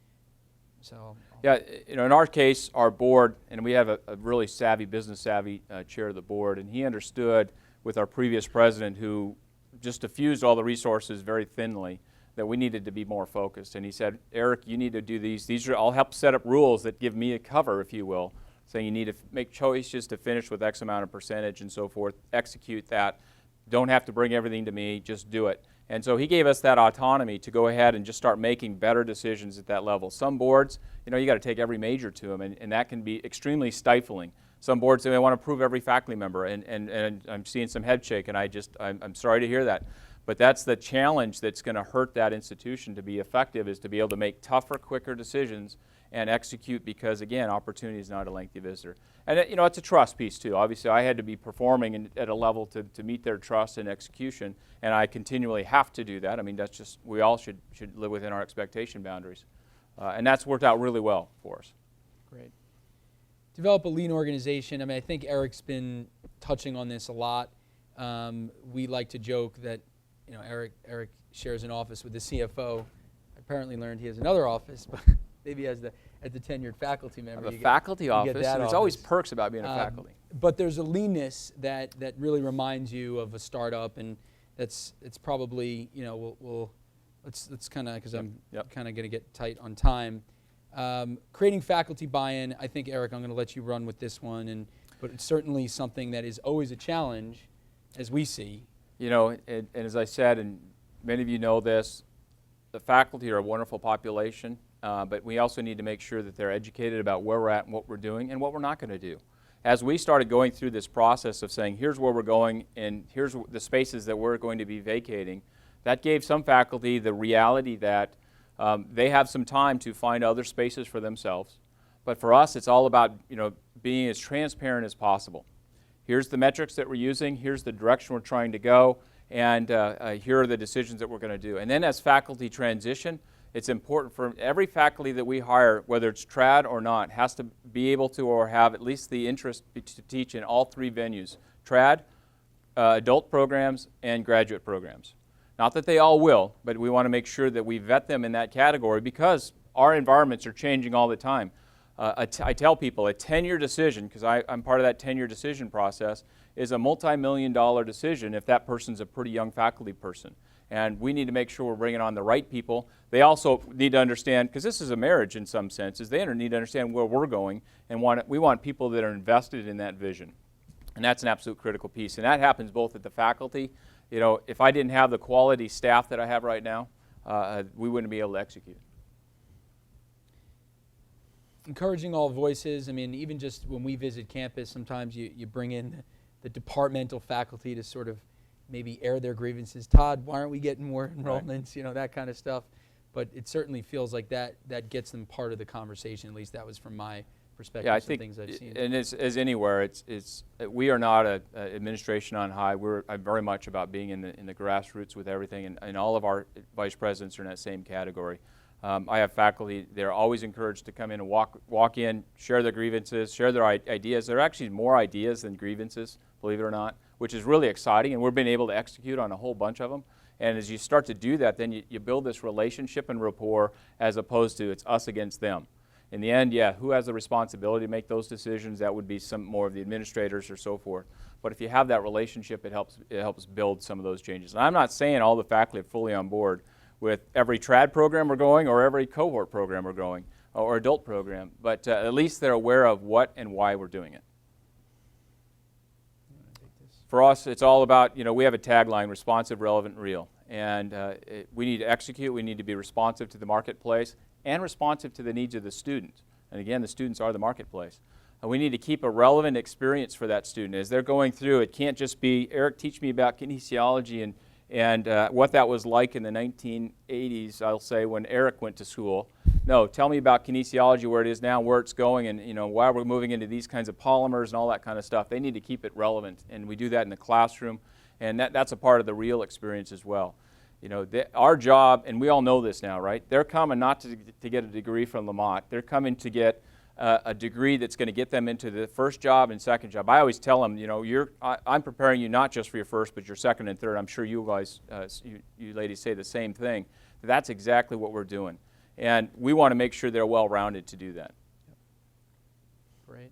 So yeah, you know, in our case, our board, and we have a really savvy, business savvy chair of the board, and he understood with our previous president who just diffused all the resources very thinly that we needed to be more focused. And he said, Eric, you need to do these. I'll help set up rules that give me a cover, if you will, saying you need to make choices to finish with X amount of percentage and so forth, execute that. Don't have to bring everything to me, just do it. And so he gave us that autonomy to go ahead and just start making better decisions at that level. Some boards, you know, you got to take every major to them, and that can be extremely stifling. Some boards, they want to approve every faculty member, and I'm seeing some head shake, and I'm sorry to hear that. But that's the challenge that's going to hurt that institution to be effective, is to be able to make tougher, quicker decisions and execute because, again, opportunity is not a lengthy visitor. And, you know, it's a trust piece, too. Obviously, I had to be performing at a level to meet their trust and execution, and I continually have to do that. I mean, that's just, we all should live within our expectation boundaries. And that's worked out really well for us. Great. Develop a lean organization. I mean, I think Eric's been touching on this a lot. We like to joke that, you know, Eric shares an office with the CFO. I apparently learned he has another office, but maybe as the tenured faculty member. The faculty office. There's always perks about being a faculty. But there's a leanness that really reminds you of a startup, and it's probably, you know, let's kind of, because I'm kind of going to get tight on time. Creating faculty buy-in. I think, Eric, I'm going to let you run with this one, but it's certainly something that is always a challenge, as we see. You know, and as I said, and many of you know this, the faculty are a wonderful population, but we also need to make sure that they're educated about where we're at and what we're doing and what we're not going to do. As we started going through this process of saying, here's where we're going and here's the spaces that we're going to be vacating, that gave some faculty the reality that they have some time to find other spaces for themselves. But for us, it's all about, you know, being as transparent as possible. Here's the metrics that we're using, here's the direction we're trying to go, and here are the decisions that we're going to do. And then as faculty transition, it's important for every faculty that we hire, whether it's trad or not, has to be able to or have at least the interest to teach in all three venues: trad, adult programs, and graduate programs. Not that they all will, but we want to make sure that we vet them in that category because our environments are changing all the time. I tell people a 10-year decision, because I'm part of that 10-year decision process, is a multi-million-dollar decision if that person's a pretty young faculty person. And we need to make sure we're bringing on the right people. They also need to understand, because this is a marriage in some senses, they need to understand where we're going, and we want people that are invested in that vision. And that's an absolute critical piece. And that happens both at the faculty. You know, if I didn't have the quality staff that I have right now, we wouldn't be able to execute. Encouraging all voices. I mean, even just when we visit campus, sometimes you bring in the departmental faculty to sort of maybe air their grievances. Todd, why aren't we getting more enrollments? Right. You know, that kind of stuff. But it certainly feels like that gets them part of the conversation. At least that was from my perspective. Yeah, I think things I've seen. And as anywhere, we are not an administration on high. I'm very much about being in the grassroots with everything, and all of our vice presidents are in that same category. I have faculty, they're always encouraged to come in and walk in, share their grievances, share their ideas. There are actually more ideas than grievances, believe it or not, which is really exciting, and we're being able to execute on a whole bunch of them. And as you start to do that, then you build this relationship and rapport as opposed to it's us against them. In the end, yeah, who has the responsibility to make those decisions? That would be some more of the administrators or so forth. But if you have that relationship, it helps build some of those changes. And I'm not saying all the faculty are fully on board with every trad program we're going or every cohort program we're going or adult program, but at least they're aware of what and why we're doing it. For us, it's all about, we have a tagline, responsive, relevant, and real. And we need to execute, we need to be responsive to the marketplace and responsive to the needs of the students. And again, the students are the marketplace. We need to keep a relevant experience for that student. As they're going through, it can't just be, Eric, teach me about kinesiology and what that was like in the 1980s, I'll say, when Eric went to school. No, tell me about kinesiology, where it is now, where it's going, and why we're moving into these kinds of polymers and all that kind of stuff. They need to keep it relevant, and we do that in the classroom, and that's a part of the real experience as well. Our job, and we all know this now, right? They're coming not to get a degree from LaMott. They're coming to get a degree that's going to get them into the first job and second job. I always tell them, I'm preparing you not just for your first, but your second and third. I'm sure you guys, you ladies say the same thing. That's exactly what we're doing. And we want to make sure they're well-rounded to do that. Great.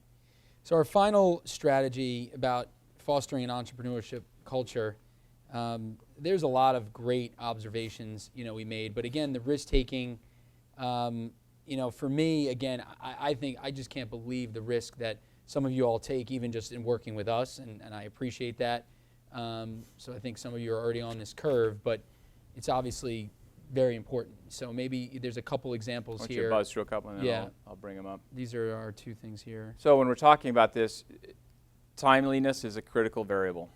So our final strategy about fostering an entrepreneurship culture, there's a lot of great observations, we made. But again, the risk-taking, for me, again, I think I just can't believe the risk that some of you all take, even just in working with us, and I appreciate that. So I think some of you are already on this curve, but it's obviously very important. So maybe there's a couple examples here. Why don't you buzz through a couple and then I'll bring them up. These are our two things here. So when we're talking about this, timeliness is a critical variable.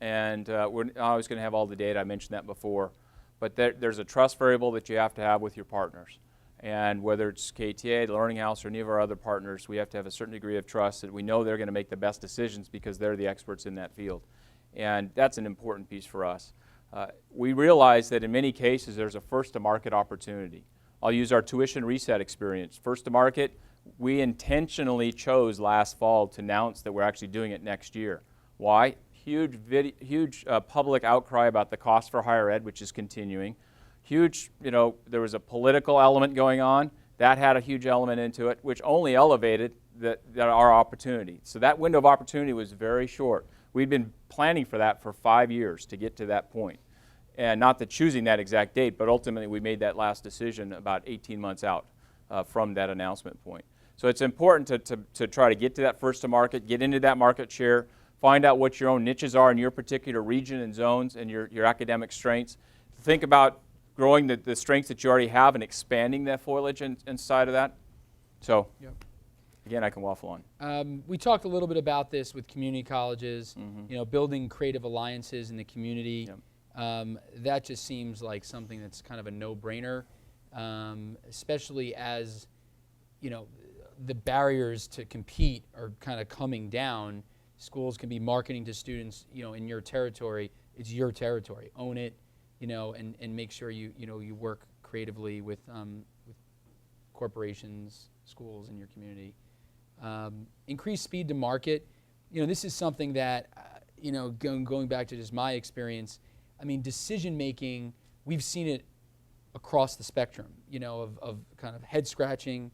And we're not always going to have all the data. I mentioned that before. But there's a trust variable that you have to have with your partners. And whether it's KTA, the Learning House, or any of our other partners, we have to have a certain degree of trust that we know they're going to make the best decisions because they're the experts in that field. And that's an important piece for us. We realize that in many cases there's a first-to-market opportunity. I'll use our tuition reset experience. First-to-market, we intentionally chose last fall to announce that we're actually doing it next year. Why? Huge public outcry about the cost for higher ed, which is continuing. Huge, there was a political element going on. That had a huge element into it, which only elevated our opportunity. So that window of opportunity was very short. We'd been planning for that for 5 years to get to that point. And not that choosing that exact date, but ultimately we made that last decision about 18 months out from that announcement point. So it's important to try to get to that first to market, get into that market share, find out what your own niches are in your particular region and zones and your academic strengths. Think about growing the strengths that you already have and expanding that foliage inside of that. So, again, I can waffle on. We talked a little bit about this with community colleges, building creative alliances in the community. That just seems like something that's kind of a no-brainer, especially as, the barriers to compete are kind of coming down. Schools can be marketing to students, in your territory. It's your territory. Own it, and make sure you work creatively with corporations, schools in your community. Increase speed to market. This is something that, going back to just my experience, decision making, we've seen it across the spectrum, of kind of head scratching,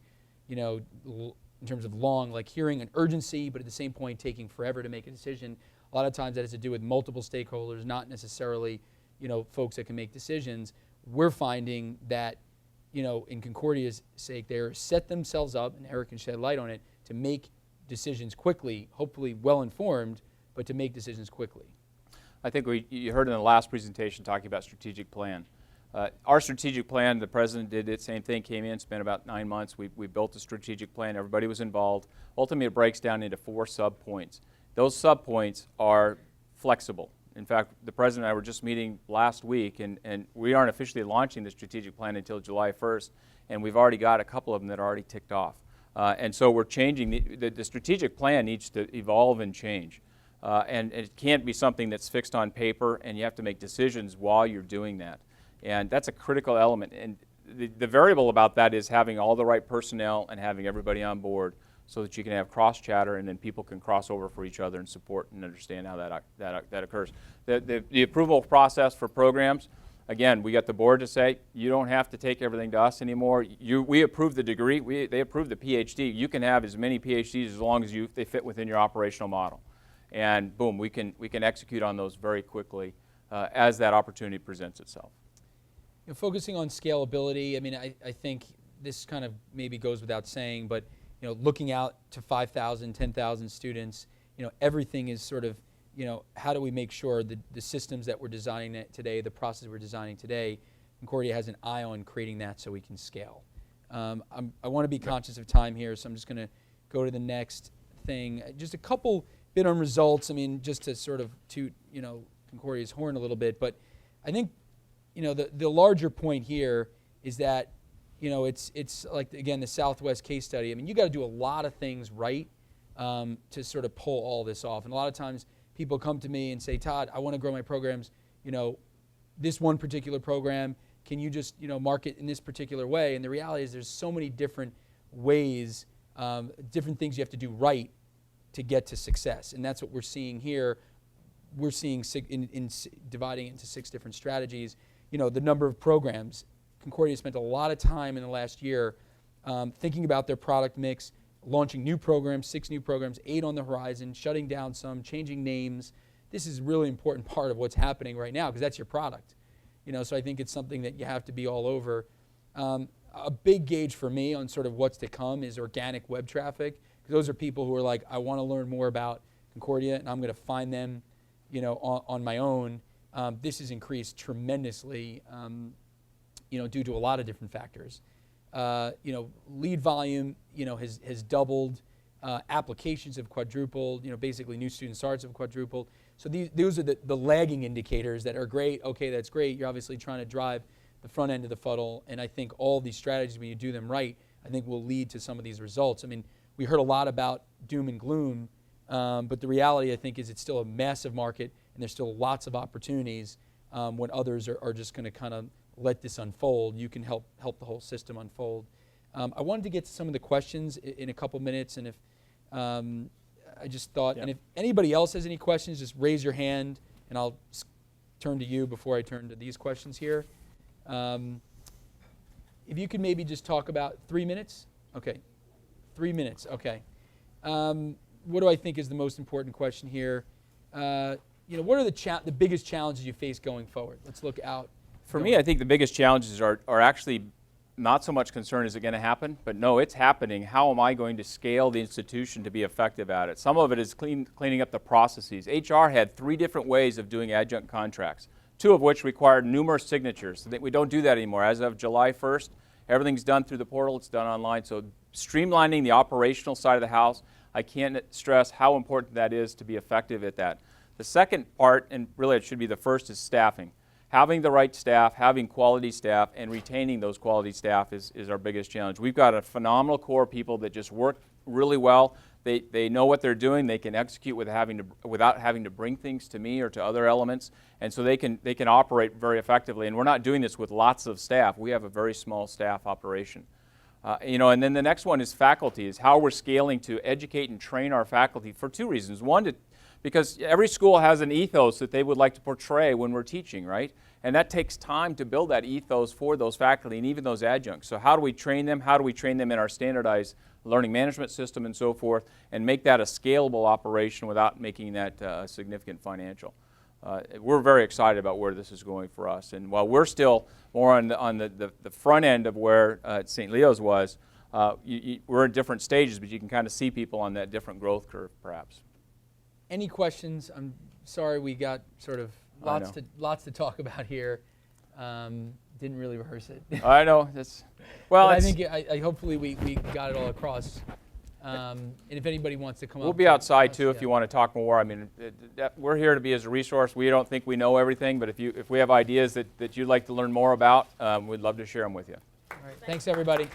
in terms of long, like hearing an urgency, but at the same point taking forever to make a decision. A lot of times that has to do with multiple stakeholders, not necessarily, folks that can make decisions. We're finding that, in Concordia's sake, they're set themselves up, and Eric can shed light on it, to make decisions quickly, hopefully well-informed, but to make decisions quickly. I think you heard in the last presentation talking about strategic plan. Our strategic plan, the president did the same thing, came in, spent about 9 months. We built a strategic plan. Everybody was involved. Ultimately, it breaks down into 4 sub-points. Those sub-points are flexible. In fact, the president and I were just meeting last week, and we aren't officially launching the strategic plan until July 1st, and we've already got a couple of them that are already ticked off. And so we're changing. The strategic plan needs to evolve and change. And it can't be something that's fixed on paper, and you have to make decisions while you're doing that. And that's a critical element. And the variable about that is having all the right personnel and having everybody on board so that you can have cross chatter and then people can cross over for each other and support and understand how that occurs. The approval process for programs, again, we got the board to say, you don't have to take everything to us anymore. We approve the degree, they approve the Ph.D. You can have as many Ph.D.s as long as they fit within your operational model. And boom, we can execute on those very quickly as that opportunity presents itself. You know, focusing on scalability, I mean, I think this kind of maybe goes without saying, but you know, looking out to 5,000, 10,000 students, you know, everything is sort of, you know, how do we make sure the systems that we're designing today, the process we're designing today, Concordia has an eye on creating that so we can scale. I want to be conscious of time here, so I'm just going to go to the next thing. Just a couple bit on results. I mean, just to sort of toot, you know, Concordia's horn a little bit, but I think, you know, the larger point here is that, you know, it's like, again, the Southwest case study. I mean, you got to do a lot of things right to sort of pull all this off. And a lot of times people come to me and say, Todd, I want to grow my programs, you know, this one particular program, can you just, you know, market in this particular way? And the reality is there's so many different ways, different things you have to do right to get to success. And that's what we're seeing here. We're seeing in dividing it into 6 different strategies. You know, the number of programs. Concordia spent a lot of time in the last year thinking about their product mix, launching new programs, 6 new programs, 8 on the horizon, shutting down some, changing names. This is a really important part of what's happening right now because that's your product. You know, so I think it's something that you have to be all over. A big gauge for me on sort of what's to come is organic web traffic, because those are people who are like, I want to learn more about Concordia and I'm going to find them, you know, on my own. This has increased tremendously, you know, due to a lot of different factors. You know, lead volume, you know, has doubled. Applications have quadrupled. You know, basically new student starts have quadrupled. So those are the lagging indicators that are great. Okay, that's great. You're obviously trying to drive the front end of the funnel, and I think all these strategies, when you do them right, I think will lead to some of these results. I mean, we heard a lot about doom and gloom, but the reality, I think, is it's still a massive market, and there's still lots of opportunities when others are just going to kind of let this unfold. You can help the whole system unfold. I wanted to get to some of the questions in a couple minutes, and if I just thought, and if anybody else has any questions, just raise your hand, and I'll turn to you before I turn to these questions here. If you could maybe just talk about 3 minutes. Okay, 3 minutes. Okay. What do I think is the most important question here? You know, what are the biggest challenges you face going forward? Let's look out. For me, I think the biggest challenges are actually not so much concern, is it going to happen? But no, it's happening. How am I going to scale the institution to be effective at it? Some of it is cleaning up the processes. HR had 3 different ways of doing adjunct contracts, 2 of which required numerous signatures. So that we don't do that anymore. As of July 1st, everything's done through the portal. It's done online. So streamlining the operational side of the house, I can't stress how important that is to be effective at that. The second part, and really it should be the first, is staffing. Having the right staff, having quality staff, and retaining those quality staff is our biggest challenge. We've got a phenomenal core of people that just work really well. They know what they're doing. They can execute without having to bring things to me or to other elements, and so they can operate very effectively. And we're not doing this with lots of staff. We have a very small staff operation. You know, and then the next one is faculty, is how we're scaling to educate and train our faculty for 2 reasons. One, because every school has an ethos that they would like to portray when we're teaching, right? And that takes time to build that ethos for those faculty and even those adjuncts. So how do we train them? How do we train them in our standardized learning management system and so forth, and make that a scalable operation without making that significant financial? We're very excited about where this is going for us. And while we're still more on the front end of where St. Leo's was, we're in different stages, but you can kind of see people on that different growth curve, perhaps. Any questions? I'm sorry we got sort of lots to talk about here. Didn't really rehearse it. I know. Well, I think hopefully we got it all across. And if anybody wants to come up. We'll be outside too if you want to talk more. I mean, we're here to be as a resource. We don't think we know everything, but if we have ideas that you'd like to learn more about, we'd love to share them with you. All right. Thanks, everybody.